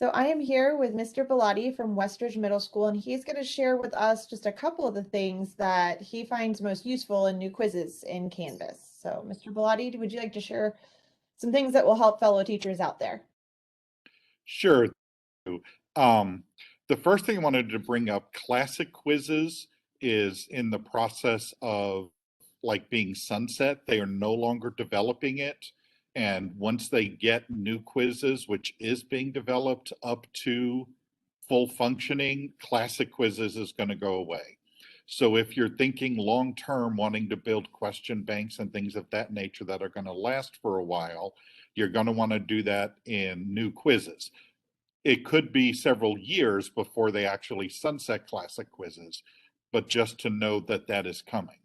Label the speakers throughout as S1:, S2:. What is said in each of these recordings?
S1: So I am here with Mr. Bellotti from Westridge Middle School, and he's going to share with us just a couple of the things that he finds most useful in new quizzes in Canvas. So, Mr. Bellotti, would you like to share some things that will help fellow teachers out there?
S2: Sure. Um, the first thing I wanted to bring up, classic quizzes is in the process of like being sunset. They are no longer developing it. And once they get new quizzes, which is being developed up to full functioning, classic quizzes is going to go away. So if you're thinking long term, wanting to build question banks and things of that nature that are going to last for a while, you're going to want to do that in new quizzes. It could be several years before they actually sunset classic quizzes, but just to know that that is coming.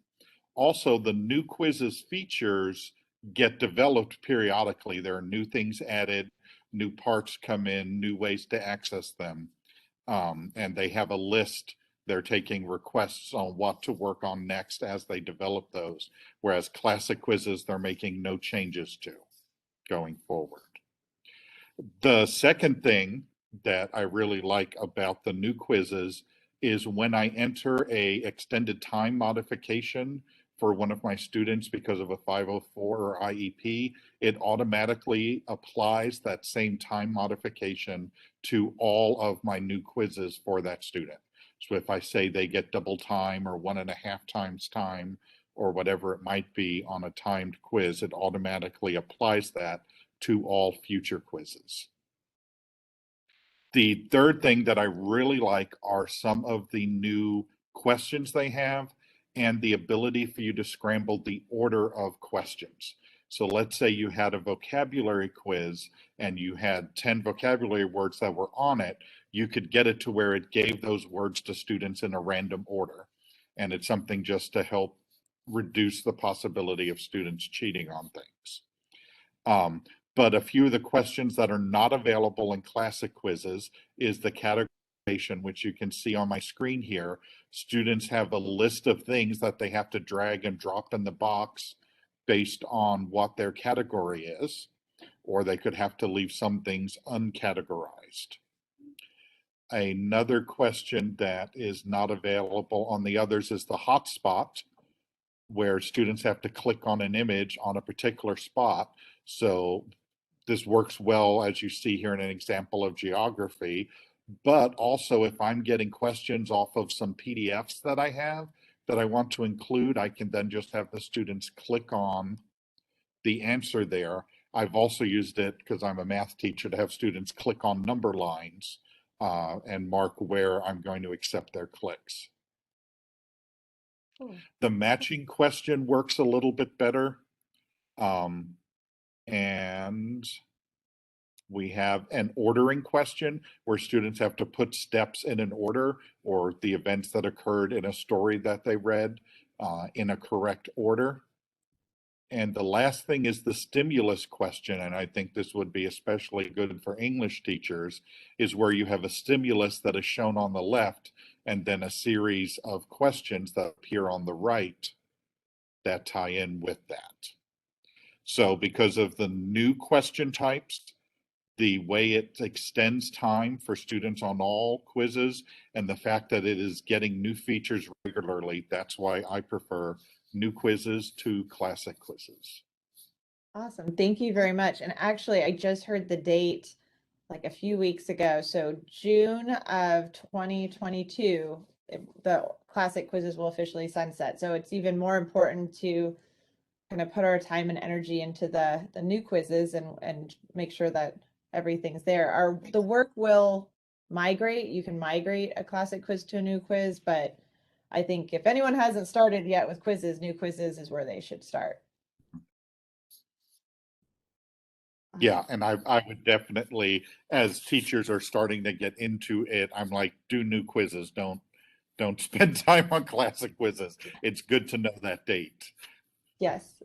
S2: Also, the new quizzes features get developed periodically. There are new things added, new parts come in, new ways to access them. And they have a list. They're taking requests on what to work on next as they develop those, whereas classic quizzes, they're making no changes to going forward. The second thing that I really like about the new quizzes is when I enter a extended time modification for one of my students because of a 504 or IEP, it automatically applies that same time modification to all of my new quizzes for that student. So if I say they get double time or 1.5 times time or whatever it might be on a timed quiz, it automatically applies that to all future quizzes. The third thing that I really like are some of the new questions they have and the ability for you to scramble the order of questions. So let's say you had a vocabulary quiz and you had 10 vocabulary words that were on it, you could get it to where it gave those words to students in a random order. And it's something just to help reduce the possibility of students cheating on things. Um, but a few of the questions that are not available in classic quizzes is the categorization, which you can see on my screen here. Students have a list of things that they have to drag and drop in the box based on what their category is, or they could have to leave some things uncategorized. Another question that is not available on the others is the hotspot, where students have to click on an image on a particular spot. So this works well, as you see here in an example of geography, but also if I'm getting questions off of some PDFs that I have that I want to include, I can then just have the students click on the answer there. I've also used it, because I'm a math teacher, to have students click on number lines and mark where I'm going to accept their clicks.
S1: Cool.
S2: The matching question works a little bit better. And we have an ordering question where students have to put steps in an order, or the events that occurred in a story that they read in a correct order. And the last thing is the stimulus question, and I think this would be especially good for English teachers, is where you have a stimulus that is shown on the left and then a series of questions that appear on the right that tie in with that. So because of the new question types, the way it extends time for students on all quizzes, and the fact that it is getting new features regularly, that's why I prefer new quizzes to classic quizzes.
S1: Awesome. Thank you very much. And actually, I just heard the date like a few weeks ago. So June of 2022, the classic quizzes will officially sunset. So it's even more important to kind of put our time and energy into the new quizzes and make sure that everything's there. The work will migrate. You can migrate a classic quiz to a new quiz, but I think if anyone hasn't started yet with quizzes, new quizzes is where they should start.
S2: Yeah, and I would definitely, as teachers are starting to get into it, I'm like, do new quizzes. Don't spend time on classic quizzes. It's good to know that date.
S1: Yes.